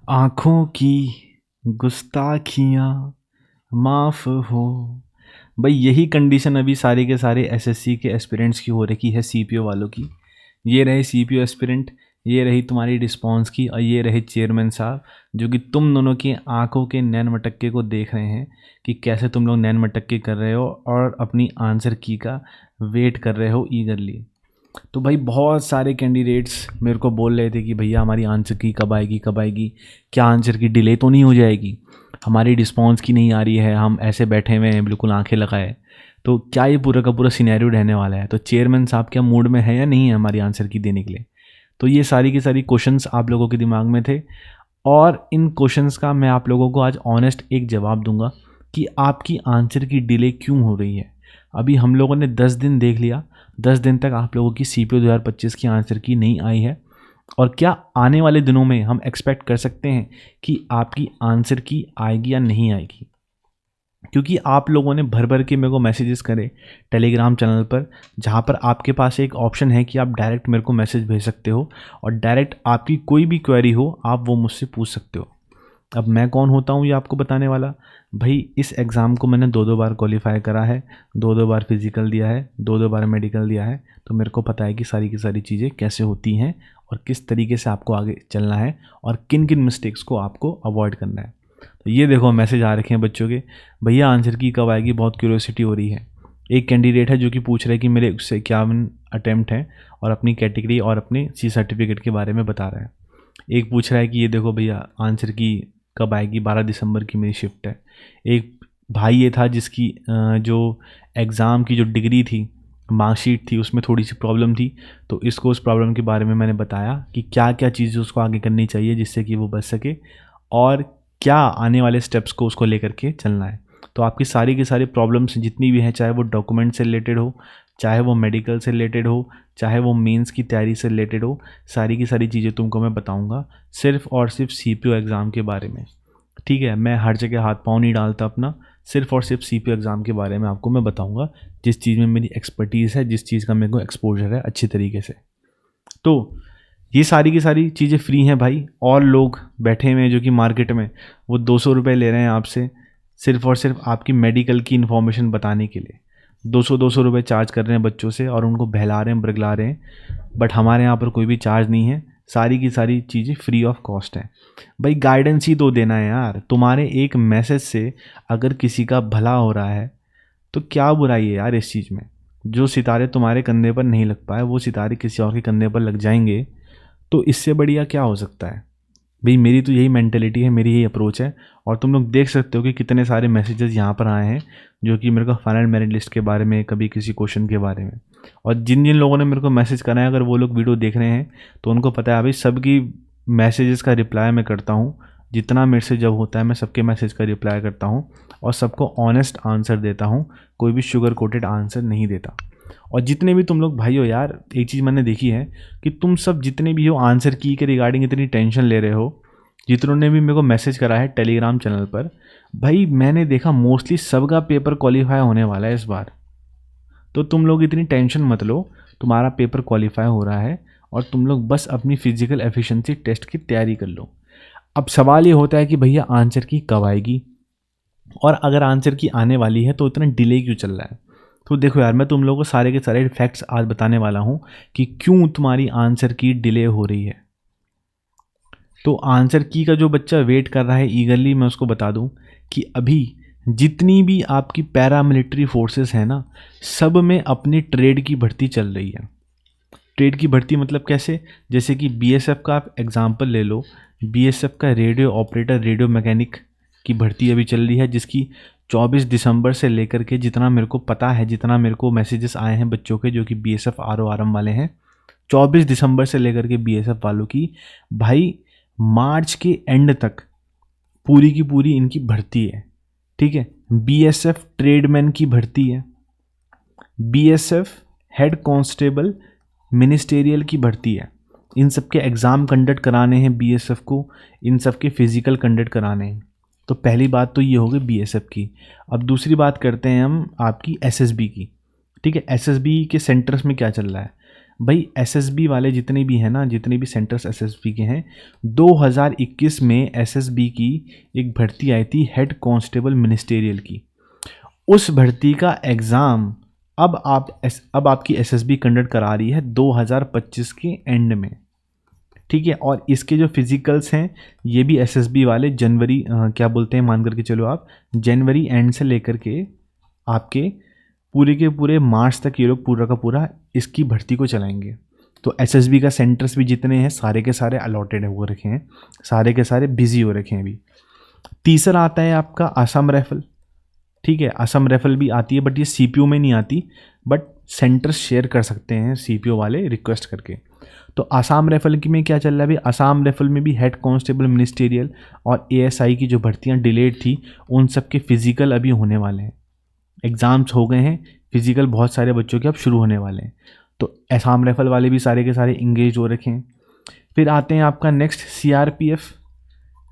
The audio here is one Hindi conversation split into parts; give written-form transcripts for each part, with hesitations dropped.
आँखों की गुस्ताखियाँ माफ़ हो। भाई यही कंडीशन अभी सारे के सारे एसएससी के एस्पिरेंट्स की हो रखी है, सीपीओ वालों की। ये रहे सीपीओ एस्पिरेंट, ये रही तुम्हारी रिस्पांस की, और ये रहे चेयरमैन साहब जो कि तुम दोनों की आंखों के नैन मटक्के को देख रहे हैं कि कैसे तुम लोग नैन मटक्के कर रहे हो और अपनी आंसर की का वेट कर रहे हो ईगरली। तो भाई बहुत सारे कैंडिडेट्स मेरे को बोल रहे थे कि भैया हमारी आंसर की कब आएगी कब आएगी, क्या आंसर की डिले तो नहीं हो जाएगी, हमारी रिस्पांस की नहीं आ रही है, हम ऐसे बैठे हुए हैं बिल्कुल आंखें लगाए। तो क्या ये पूरा का पूरा सिनेरियो रहने वाला है? तो चेयरमैन साहब क्या मूड में है या नहीं है हमारी आंसर की देने के लिए? तो ये सारी की सारी क्वेश्चंस आप लोगों के दिमाग में थे, और इन क्वेश्चंस का मैं आप लोगों को आज ऑनेस्ट एक जवाब दूंगा कि आपकी आंसर की डिले क्यों हो रही है। अभी हम लोगों ने 10 दिन देख लिया, 10 दिन तक आप लोगों की सीपीओ 2025 की आंसर की नहीं आई है, और क्या आने वाले दिनों में हम एक्सपेक्ट कर सकते हैं कि आपकी आंसर की आएगी या नहीं आएगी? क्योंकि आप लोगों ने भर भर के मेरे को मैसेजेस करे टेलीग्राम चैनल पर, जहाँ पर आपके पास एक ऑप्शन है कि आप डायरेक्ट मेरे को मैसेज भेज सकते हो और डायरेक्ट आपकी कोई भी क्वेरी हो आप वो मुझसे पूछ सकते हो। अब मैं कौन होता हूँ ये आपको बताने वाला? भाई इस एग्ज़ाम को मैंने 2-2 बार क्वालिफाई करा है, 2-2 बार फिज़िकल दिया है, 2-2 बार मेडिकल दिया है, तो मेरे को पता है कि सारी की सारी चीज़ें कैसे होती हैं और किस तरीके से आपको आगे चलना है और किन किन मिस्टेक्स को आपको अवॉइड करना है। तो ये देखो मैसेज आ रखे हैं बच्चों के, भैया आंसर की कब आएगी, बहुत क्यूरियोसिटी हो रही है। एक कैंडिडेट है जो कि पूछ रहा है कि मेरे उससे 51 अटैम्प्ट हैं और अपनी कैटेगरी और अपने सी सर्टिफिकेट के बारे में बता रहा है। एक पूछ रहा है कि ये देखो भैया आंसर की कब आएगी, 12 दिसंबर की मेरी शिफ्ट है। एक भाई ये था जिसकी जो एग्ज़ाम की जो डिग्री थी, मार्कशीट थी, उसमें थोड़ी सी प्रॉब्लम थी, तो इसको उस प्रॉब्लम के बारे में मैंने बताया कि क्या क्या चीज़ें उसको आगे करनी चाहिए जिससे कि वो बच सके और क्या आने वाले स्टेप्स को उसको लेकर के चलना है। तो आपकी सारी की सारी प्रॉब्लम्स जितनी भी हैं, चाहे वो डॉक्यूमेंट से रिलेटेड हो, चाहे वो मेडिकल से रिलेटेड हो, चाहे वो मेंस की तैयारी से रिलेटेड हो, सारी की सारी चीज़ें तुमको मैं बताऊंगा सिर्फ और सिर्फ सीपीओ एग्ज़ाम के बारे में। ठीक है, मैं हर जगह हाथ पाँव नहीं डालता अपना, सिर्फ और सिर्फ सीपीओ एग्ज़ाम के बारे में आपको मैं बताऊंगा, जिस चीज़ में मेरी एक्सपर्टीज़ है, जिस चीज़ का मेरे को एक्सपोजर है अच्छी तरीके से। तो ये सारी की सारी चीज़ें फ्री हैं भाई, और लोग बैठे हुए हैं जो कि मार्केट में वो 200 रुपये ले रहे हैं आपसे सिर्फ और सिर्फ आपकी मेडिकल की इन्फॉर्मेशन बताने के लिए। 200-200 रुपये चार्ज कर रहे हैं बच्चों से और उनको बहला रहे हैं, बरगला रहे हैं। बट हमारे यहाँ पर कोई भी चार्ज नहीं है, सारी की सारी चीज़ें फ्री ऑफ कॉस्ट है। भाई गाइडेंस ही तो देना है यार, तुम्हारे एक मैसेज से अगर किसी का भला हो रहा है तो क्या बुराई है यार इस चीज़ में? जो सितारे तुम्हारे कंधे पर नहीं लग पाए वो सितारे किसी और के कंधे पर लग जाएंगे, तो इससे बढ़िया क्या हो सकता है? भाई मेरी तो यही मेंटेलिटी है, मेरी यही अप्रोच है। और तुम लोग देख सकते हो कि कितने सारे मैसेजेस यहाँ पर आए हैं जो कि मेरे को फाइनल मेरिट लिस्ट के बारे में, कभी किसी क्वेश्चन के बारे में। और जिन जिन लोगों ने मेरे को मैसेज करा है, अगर वो लोग वीडियो देख रहे हैं तो उनको पता है भाई सबकी मैसेजेस का रिप्लाई मैं करता हूँ। जितना मेरे से जब होता है मैं सबके मैसेज का रिप्लाई करता हूँ और सबको ऑनेस्ट आंसर देता हूँ, कोई भी शुगर कोटेड आंसर नहीं देता। और जितने भी तुम लोग भाई हो यार, एक चीज़ मैंने देखी है कि तुम सब जितने भी हो आंसर की के रिगार्डिंग इतनी टेंशन ले रहे हो, जितनों ने भी मेरे को मैसेज करा है टेलीग्राम चैनल पर, भाई मैंने देखा मोस्टली सबका पेपर क्वालिफाई होने वाला है इस बार। तो तुम लोग इतनी टेंशन मत लो, तुम्हारा पेपर क्वालिफाई हो रहा है और तुम लोग बस अपनी फिजिकल एफिशिएंसी टेस्ट की तैयारी कर लो। अब सवाल ये होता है कि भैया आंसर की कब आएगी, और अगर आंसर की आने वाली है तो इतना डिले क्यों चल रहा है? तो देखो यार, मैं तुम लोगों को सारे के सारे फैक्ट्स आज बताने वाला हूँ कि क्यों तुम्हारी आंसर की डिले हो रही है। तो आंसर की का जो बच्चा वेट कर रहा है ईगरली, मैं उसको बता दूं कि अभी जितनी भी आपकी पैरामिलिट्री फोर्सेस हैं ना, सब में अपनी ट्रेड की भर्ती चल रही है। ट्रेड की भर्ती मतलब कैसे? जैसे कि बीएसएफ का आप एग्जांपल ले लो, बीएसएफ का रेडियो ऑपरेटर, रेडियो मैकेनिक की भर्ती अभी चल रही है, जिसकी 24 दिसंबर से लेकर के, जितना मेरे को पता है, जितना मेरे को मैसेजेस आए हैं बच्चों के जो कि बीएसएफ आरओआरएम वाले हैं, 24 दिसंबर से लेकर के बीएसएफ वालों की भाई मार्च के एंड तक पूरी की पूरी इनकी भर्ती है। ठीक है, बीएसएफ ट्रेडमैन की भर्ती है, बीएसएफ हेड कांस्टेबल मिनिस्टेरियल की भर्ती है। इन सब के एग्ज़ाम कंडक्ट कराने हैं बीएसएफ को, इन सब के फिज़िकल कंडक्ट कराने हैं। तो पहली बात तो ये होगी बीएसएफ की। अब दूसरी बात करते हैं हम आपकी एसएसबी की। ठीक है, एसएसबी के सेंटर्स में क्या चल रहा है? भाई एसएसबी वाले जितने भी हैं ना, जितने भी सेंटर्स एसएसबी के हैं, 2021 में एसएसबी की एक भर्ती आई थी हेड कांस्टेबल मिनिस्टेरियल की। उस भर्ती का एग्ज़ाम अब आपकी एसएसबी कंडक्ट करा रही है 2025 के एंड में, ठीक है। और इसके जो फिजिकल्स हैं ये भी एसएसबी वाले जनवरी क्या बोलते हैं, मान करके चलो आप, जनवरी एंड से लेकर के आपके पूरे के पूरे मार्च तक ये लोग पूरा का पूरा इसकी भर्ती को चलाएंगे। तो एसएसबी का सेंटर्स भी जितने हैं सारे के सारे अलॉटेड हो रखे हैं, सारे के सारे बिजी हो रखे हैं अभी। तीसरा आता है आपका आसाम राइफल, ठीक है। आसाम राइफल भी आती है बट ये सीपीओ में नहीं आती, बट सेंटर्स शेयर कर सकते हैं सीपीओ वाले रिक्वेस्ट करके। तो आसाम राइफल की में क्या चल रहा है अभी, आसाम राइफल में भी हेड कांस्टेबल मिनिस्टेरियल और एएसआई की जो भर्तियां डिलेड थी उन सब के फिजिकल अभी होने वाले हैं। एग्ज़ाम्स हो गए हैं, फिजिकल बहुत सारे बच्चों के अब शुरू होने वाले हैं। तो आसाम राइफल वाले भी सारे के सारे इंगेज हो रखे हैं। फिर आते हैं आपका नेक्स्ट सीआरपीएफ।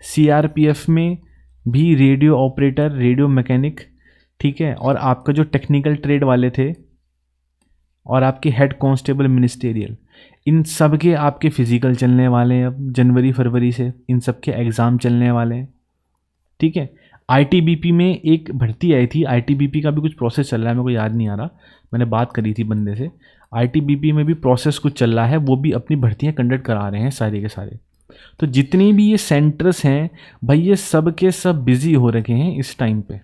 सीआरपीएफ में भी रेडियो ऑपरेटर, रेडियो मैकेनिक, ठीक है, और आपका जो टेक्निकल ट्रेड वाले थे और आपके हेड कांस्टेबल मिनिस्टेरियल, इन सब के आपके फिजिकल चलने वाले हैं अब जनवरी फरवरी से, इन सब के एग्ज़ाम चलने वाले हैं, ठीक है। आईटीबीपी में एक भर्ती आई थी, आईटीबीपी का भी कुछ प्रोसेस चल रहा है, मेरे को याद नहीं आ रहा, मैंने बात करी थी बंदे से। आईटीबीपी में भी प्रोसेस कुछ चल रहा है, वो भी अपनी भर्तियां कंडक्ट करा रहे हैं सारे के सारे। तो जितनी भी ये सेंटर्स हैं भाई ये सब के सब बिजी हो रखे हैं इस टाइम पे।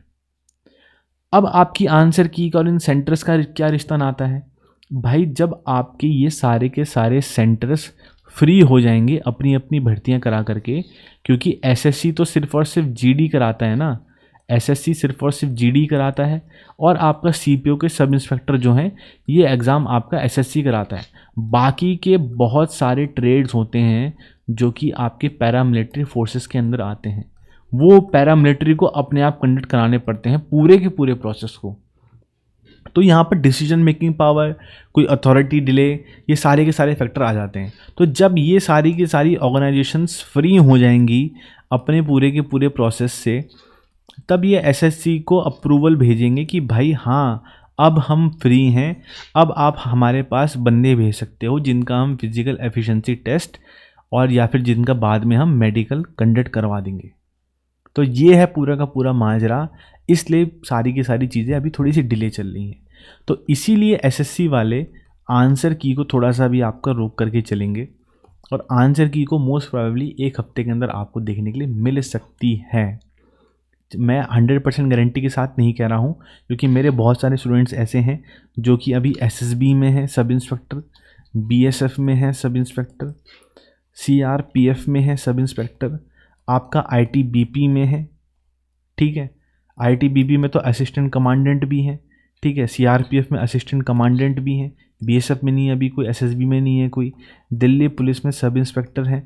अब आपकी आंसर की और इन सेंटर्स का क्या रिश्ता नाता है भाई, जब आपके ये सारे के सारे सेंटर्स फ्री हो जाएंगे अपनी अपनी भर्तियां करा करके, क्योंकि एसएससी तो सिर्फ और सिर्फ जीडी कराता है ना, एसएससी सिर्फ और सिर्फ जीडी कराता है, और आपका सीपीओ के सब इंस्पेक्टर जो हैं ये एग्ज़ाम आपका एसएससी कराता है। बाकी के बहुत सारे ट्रेड्स होते हैं जो कि आपके पैरामिलिट्री फोर्सेस के अंदर आते हैं, वो पैरामिलिट्री को अपने आप कंडक्ट कराने पड़ते हैं पूरे के पूरे प्रोसेस को। तो यहाँ पर डिसीजन मेकिंग पावर, कोई अथॉरिटी डिले, ये सारे के सारे फैक्टर आ जाते हैं। तो जब ये सारी की सारी ऑर्गेनाइजेशंस फ्री हो जाएंगी अपने पूरे के पूरे प्रोसेस से, तब ये एसएससी को अप्रूवल भेजेंगे कि भाई हाँ अब हम फ्री हैं, अब आप हमारे पास बंदे भेज सकते हो जिनका हम फिजिकल एफिशिएंसी टेस्ट और या फिर जिनका बाद में हम मेडिकल कंडक्ट करवा देंगे। तो ये है पूरा का पूरा माजरा, इसलिए सारी की सारी चीज़ें अभी थोड़ी सी डिले चल रही हैं। तो इसीलिए एसएससी वाले आंसर की को थोड़ा सा भी आपका रोक करके चलेंगे, और आंसर की को मोस्ट प्रोबेबली एक हफ्ते के अंदर आपको देखने के लिए मिल सकती है। मैं 100% गारंटी के साथ नहीं कह रहा हूँ, क्योंकि मेरे बहुत सारे स्टूडेंट्स ऐसे हैं जो कि अभी एसएसबी में है सब इंस्पेक्टर, बीएसएफ में है सब इंस्पेक्टर, सीआरपीएफ में है सब इंस्पेक्टर, आपका आईटीबीपी में है, ठीक है। आईटीबीपी में तो असिस्टेंट कमांडेंट भी हैं, ठीक है। सीआरपीएफ में असिस्टेंट कमांडेंट भी हैं, बीएसएफ में नहीं है अभी कोई, एसएसबी में नहीं है कोई, दिल्ली पुलिस में सब इंस्पेक्टर हैं,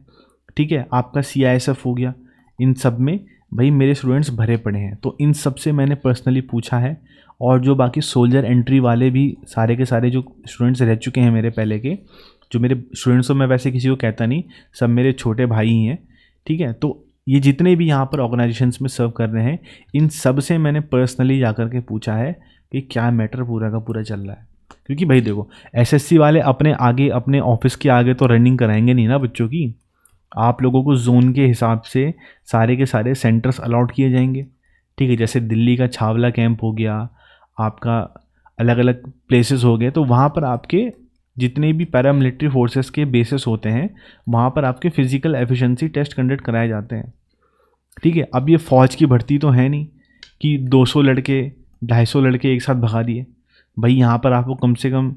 ठीक है। आपका सीआईएसएफ हो गया, इन सब में भाई मेरे स्टूडेंट्स भरे पड़े हैं। तो इन सब से मैंने पर्सनली पूछा है, और जो बाकी सोल्जर एंट्री वाले भी सारे के सारे जो स्टूडेंट्स रह चुके हैं मेरे पहले के, जो मेरे स्टूडेंट्स को मैं वैसे किसी को कहता नहीं, सब मेरे छोटे भाई ही हैं, ठीक है। तो ये जितने भी यहाँ पर ऑर्गेनाइजेशंस में सर्व कर रहे हैं, इन सब से मैंने पर्सनली जाकर के पूछा है कि क्या मैटर पूरा का पूरा चल रहा है। क्योंकि भाई देखो एसएससी वाले अपने आगे अपने ऑफिस के आगे तो रनिंग कराएंगे नहीं ना बच्चों की, आप लोगों को जोन के हिसाब से सारे के सारे सेंटर्स अलॉट किए जाएंगे, ठीक है। जैसे दिल्ली का छावला कैंप हो गया, आपका अलग अलग प्लेसेस हो गए, तो वहाँ पर आपके जितने भी पैरामिलिट्री फोर्सेस के बेसिस होते हैं वहाँ पर आपके फिजिकल एफिशिएंसी टेस्ट कंडक्ट कराए जाते हैं, ठीक है। अब ये फ़ौज की भर्ती तो है नहीं कि 200 लड़के 250 लड़के एक साथ भगा दिए, भाई यहाँ पर आपको कम से कम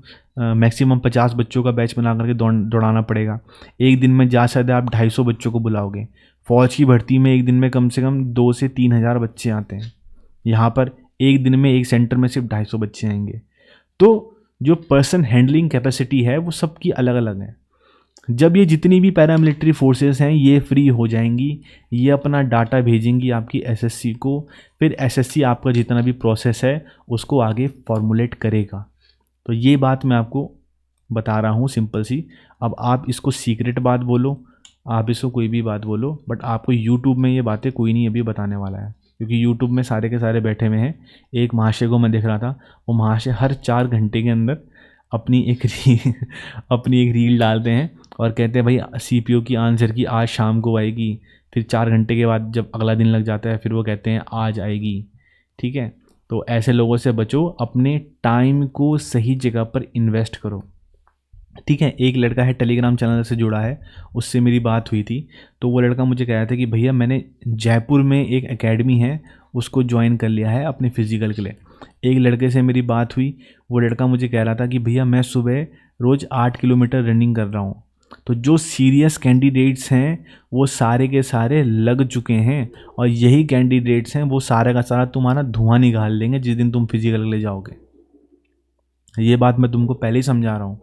मैक्सिमम 50 बच्चों का बैच बना करके दौड़ाना पड़ेगा। एक दिन में जा सकते आप 250 बच्चों को बुलाओगे, फ़ौज की भर्ती में एक दिन में कम से कम 2 से 3 हज़ार बच्चे आते हैं, यहाँ पर एक दिन में एक सेंटर में सिर्फ 250 बच्चे आएंगे। तो जो पर्सन हैंडलिंग कैपेसिटी है वो सबकी अलग अलग है। जब ये जितनी भी पैरामिलिट्री फोर्सेस हैं ये फ्री हो जाएंगी, ये अपना डाटा भेजेंगी आपकी एसएससी को, फिर एसएससी आपका जितना भी प्रोसेस है उसको आगे फॉर्मुलेट करेगा। तो ये बात मैं आपको बता रहा हूँ सिंपल सी। अब आप इसको सीक्रेट बात बोलो, आप इसको कोई भी बात बोलो, बट आपको यूट्यूब में ये बातें कोई नहीं अभी बताने वाला है, क्योंकि यूट्यूब में सारे के सारे बैठे हुए हैं। एक महाशय को मैं देख रहा था, वो महाशय हर 4 घंटे के अंदर अपनी एक रील डालते हैं और कहते हैं भाई सीपीओ की आंसर की आज शाम को आएगी, फिर 4 घंटे के बाद जब अगला दिन लग जाता है फिर वो कहते हैं आज आएगी। ठीक है, तो ऐसे लोगों से बचो, अपने टाइम को सही जगह पर इन्वेस्ट करो। ठीक है, एक लड़का है टेलीग्राम चैनल से जुड़ा है, उससे मेरी बात हुई थी, तो वो लड़का मुझे कह रहा था कि भैया मैंने जयपुर में एक एकेडमी है उसको ज्वाइन कर लिया है अपने फिजिकल के लिए। एक लड़के से मेरी बात हुई, वो लड़का मुझे कह रहा था कि भैया मैं सुबह रोज़ 8 किलोमीटर रनिंग कर रहा हूँ। तो जो सीरियस कैंडिडेट्स हैं वो सारे के सारे लग चुके हैं, और यही कैंडिडेट्स हैं वो सारा का सारा तुम्हारा धुआं निकाल देंगे जिस दिन तुम फिजिकल के लिए जाओगे। ये बात मैं तुमको पहले ही समझा रहा हूँ।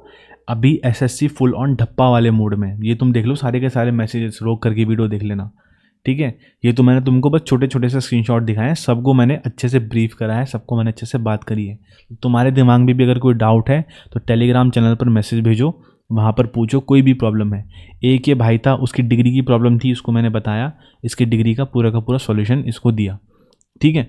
अभी एसएससी फुल ऑन ढप्पा वाले मोड में, ये तुम देख लो सारे के सारे मैसेजेस, रोक करके वीडियो देख लेना। ठीक है, ये तो मैंने तुमको बस छोटे छोटे से स्क्रीनशॉट दिखाए हैं, सबको मैंने अच्छे से ब्रीफ करा है, सबको मैंने अच्छे से बात करी है। तुम्हारे दिमाग में भी अगर कोई डाउट है तो टेलीग्राम चैनल पर मैसेज भेजो, वहाँ पर पूछो, कोई भी प्रॉब्लम है। एक ये भाई था, उसकी डिग्री की प्रॉब्लम थी, उसको मैंने बताया, इसकी डिग्री का पूरा सॉल्यूशन इसको दिया। ठीक है,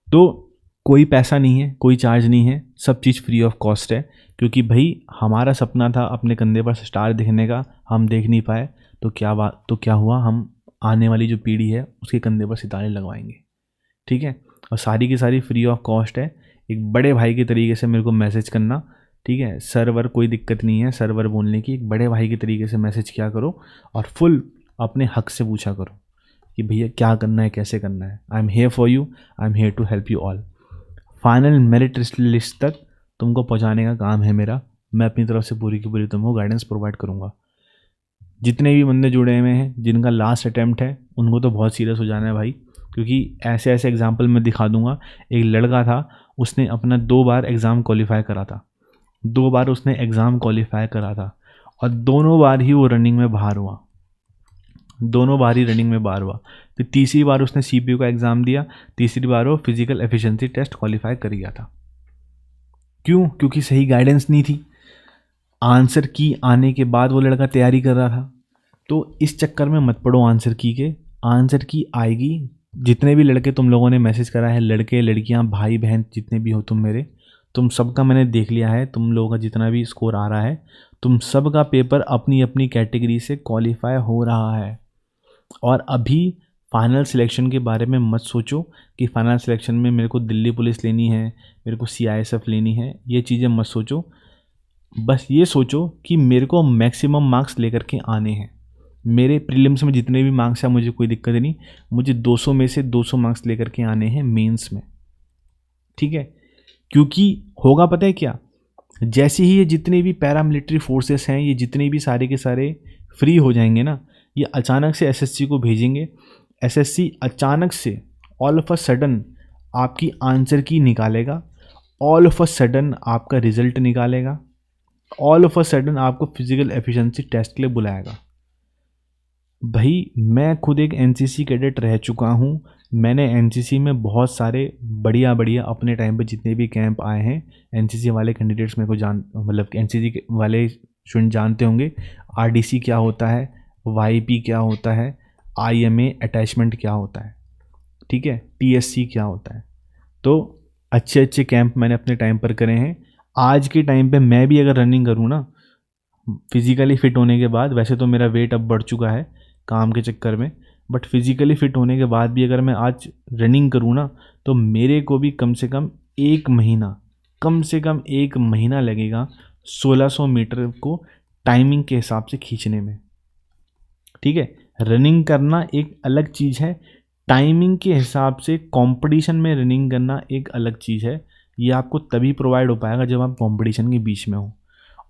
तो कोई पैसा नहीं है, कोई चार्ज नहीं है, सब चीज़ फ्री ऑफ कॉस्ट है। क्योंकि भाई हमारा सपना था अपने कंधे पर स्टार दिखने का, हम देख नहीं पाए, तो क्या हुआ, हम आने वाली जो पीढ़ी है उसके कंधे पर सितारे लगवाएंगे। ठीक है, और सारी की सारी फ्री ऑफ कॉस्ट है। एक बड़े भाई के तरीके से मेरे को मैसेज करना। ठीक है, सर्वर कोई दिक्कत नहीं है, सर्वर बोलने की, एक बड़े भाई के तरीके से मैसेज किया करो और फुल अपने हक से पूछा करो कि भैया क्या करना है, कैसे करना है। I am here for you, I am here to help you all. Final merit list तक तुमको पहुंचाने का काम है मेरा। मैं अपनी तरफ से पूरी की पूरी तुमको गाइडेंस प्रोवाइड करूंगा। जितने भी बंदे जुड़े हुए हैं जिनका लास्ट अटैम्प्ट है उनको तो बहुत सीरियस हो जाना है भाई, क्योंकि ऐसे ऐसे एग्जाम्पल मैं दिखा दूंगा। एक लड़का था, उसने अपना 2 बार एग्ज़ाम क्वालिफाई करा था, 2 बार उसने एग्ज़ाम क्वालिफाई करा था, और दोनों बार ही वो रनिंग में बाहर हुआ, दोनों बार ही रनिंग में बाहर हुआ। फिर तीसरी बार उसने सीपीयू का एग्ज़ाम दिया, तीसरी बार वो फिजिकल एफिशिएंसी टेस्ट क्वालिफाई कर गया था। क्यों? क्योंकि सही गाइडेंस नहीं थी। आंसर की आने के बाद वो लड़का तैयारी कर रहा था। तो इस चक्कर में मत पड़ो आंसर की के, आंसर की आएगी। जितने भी लड़के तुम लोगों ने मैसेज करा है, लड़के लड़कियां भाई बहन जितने भी हो तुम मेरे, तुम सबका मैंने देख लिया है। तुम लोगों का जितना भी स्कोर आ रहा है, तुम सब का पेपर अपनी अपनी कैटेगरी से क्वालिफाई हो रहा है। और अभी फाइनल सिलेक्शन के बारे में मत सोचो कि फाइनल सिलेक्शन में मेरे को दिल्ली पुलिस लेनी है, मेरे को सीआईएसएफ लेनी है, ये चीज़ें मत सोचो। बस ये सोचो कि मेरे को मैक्सिमम मार्क्स लेकर के आने हैं। मेरे प्रीलिम्स में जितने भी मार्क्स हैं मुझे कोई दिक्कत नहीं, मुझे 200 में से 200 मार्क्स लेकर के आने हैं मेंस में। ठीक है, क्योंकि होगा पता है क्या, जैसे ही ये जितने भी पैरामिलिट्री फोर्सेस हैं, ये जितने भी सारे के सारे फ्री हो जाएंगे ना, ये अचानक से एसएससी को भेजेंगे। एसएससी अचानक से ऑल ऑफ अ सडन आपकी आंसर की निकालेगा, ऑल ऑफ अ सडन आपका रिजल्ट निकालेगा, ऑल ऑफ अ सडन आपको फिजिकल एफिशिएंसी टेस्ट के लिए बुलाएगा। भाई मैं खुद एक एनसीसी कैडेट रह चुका हूँ। मैंने एनसीसी में बहुत सारे बढ़िया बढ़िया अपने टाइम पे जितने भी कैंप आए हैं, एनसीसी वाले कैंडिडेट्स मेरे को मतलब एनसीसी वाले स्टूडेंट जानते होंगे आरडीसी क्या होता है, वाईपी क्या होता है, आईएमए अटैचमेंट क्या होता है, ठीक है, टीएससी क्या होता है। तो अच्छे अच्छे कैंप मैंने अपने टाइम पर करे हैं। आज के टाइम पे मैं भी अगर रनिंग करूँ ना, फिज़िकली फ़िट होने के बाद, वैसे तो मेरा वेट अब बढ़ चुका है काम के चक्कर में, बट फिज़िकली फ़िट होने के बाद भी अगर मैं आज रनिंग करूँ ना, तो मेरे को भी कम से कम 1 महीना, कम से कम 1 महीना लगेगा 1600 मीटर को टाइमिंग के हिसाब से खींचने में। ठीक है, रनिंग करना एक अलग चीज़ है, टाइमिंग के हिसाब से कंपटीशन में रनिंग करना एक अलग चीज़ है। ये आपको तभी प्रोवाइड हो पाएगा जब आप कंपटीशन के बीच में हो।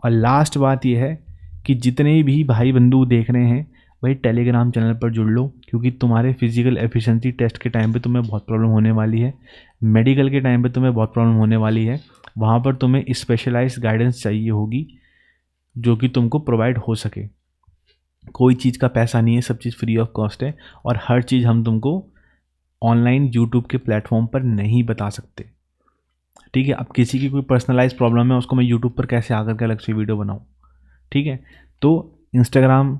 और लास्ट बात यह है कि जितने भी भाई बंधु देख रहे हैं, भाई टेलीग्राम चैनल पर जुड़ लो, क्योंकि तुम्हारे फिजिकल एफिशिएंसी टेस्ट के टाइम पे तुम्हें बहुत प्रॉब्लम होने वाली है, मेडिकल के टाइम पे तुम्हें बहुत प्रॉब्लम होने वाली है। वहाँ पर तुम्हें स्पेशलाइज्ड गाइडेंस चाहिए होगी जो कि तुमको प्रोवाइड हो सके। कोई चीज़ का पैसा नहीं है, सब चीज़ फ्री ऑफ कॉस्ट है, और हर चीज़ हम तुमको ऑनलाइन यूट्यूब के प्लेटफॉर्म पर नहीं बता सकते। ठीक है, अब किसी की कोई पर्सनलाइज प्रॉब्लम है, उसको मैं यूट्यूब पर कैसे आकर के अलग से वीडियो बनाऊँ। ठीक है, तो इंस्टाग्राम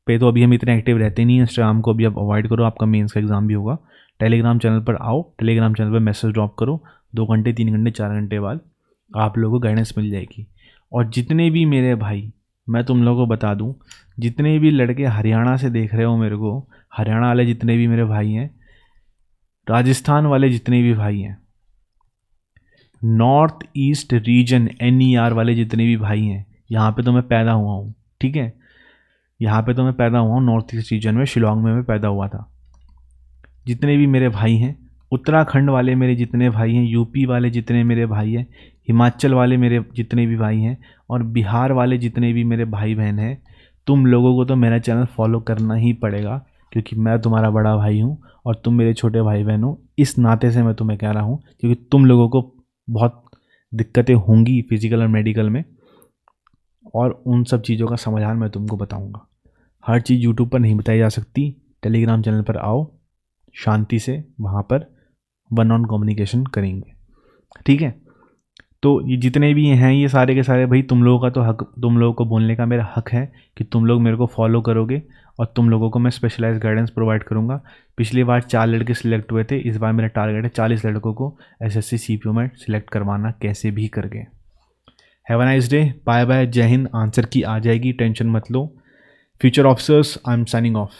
पे तो अभी हम इतने एक्टिव रहते नहीं, इंस्टाग्राम को अभी आप अवॉइड करो, आपका मेंस का एग्ज़ाम भी होगा। टेलीग्राम चैनल पर आओ, टेलीग्राम चैनल पर मैसेज ड्रॉप करो, 2 घंटे 3 घंटे 4 घंटे बाद आप लोगों को गाइडेंस मिल जाएगी। और जितने भी मेरे भाई, मैं तुम लोगों को बता दूं, जितने भी लड़के हरियाणा से देख रहे हो मेरे को, हरियाणा वाले जितने भी मेरे भाई हैं, राजस्थान वाले जितने भी भाई हैं, नॉर्थ ईस्ट रीजन NER वाले जितने भी भाई हैं, यहाँ पे तो मैं पैदा हुआ हूँ, ठीक है, यहाँ पे तो मैं पैदा हुआ हूँ, नॉर्थ ईस्ट रीजन में, शिलोंग में मैं पैदा हुआ था। जितने भी मेरे भाई हैं, उत्तराखंड वाले मेरे जितने भाई हैं, यूपी वाले जितने मेरे भाई हैं, हिमाचल वाले मेरे जितने भी भाई हैं, और बिहार वाले जितने भी मेरे भाई बहन हैं, तुम लोगों को तो मेरा चैनल फॉलो करना ही पड़ेगा, क्योंकि मैं तुम्हारा बड़ा भाई हूँ और तुम मेरे छोटे भाई बहन हो। इस नाते से मैं तुम्हें कह रहा हूँ, क्योंकि तुम लोगों को बहुत दिक्कतें होंगी फिजिकल और मेडिकल में, और उन सब चीज़ों का समाधान मैं तुमको बताऊंगा। हर चीज़ यूट्यूब पर नहीं बताई जा सकती, टेलीग्राम चैनल पर आओ, शांति से वहाँ पर वन ऑन कम्युनिकेशन करेंगे, ठीक है। तो ये जितने भी हैं ये सारे के सारे भाई, तुम लोगों का तो हक, तुम लोगों को बोलने का मेरा हक है कि तुम लोग मेरे को फॉलो करोगे, और तुम लोगों को मैं स्पेशलाइज गाइडेंस प्रोवाइड करूंगा। पिछली बार 4 लड़के सिलेक्ट हुए थे, इस बार मेरा टारगेट है 40 लड़कों को SSC CPO में सिलेक्ट करवाना, कैसे भी करके। Have a nice day, bye bye, Jai Hind. Answer की आ जाएगी, टेंशन मत लो। Future officers, I am signing of.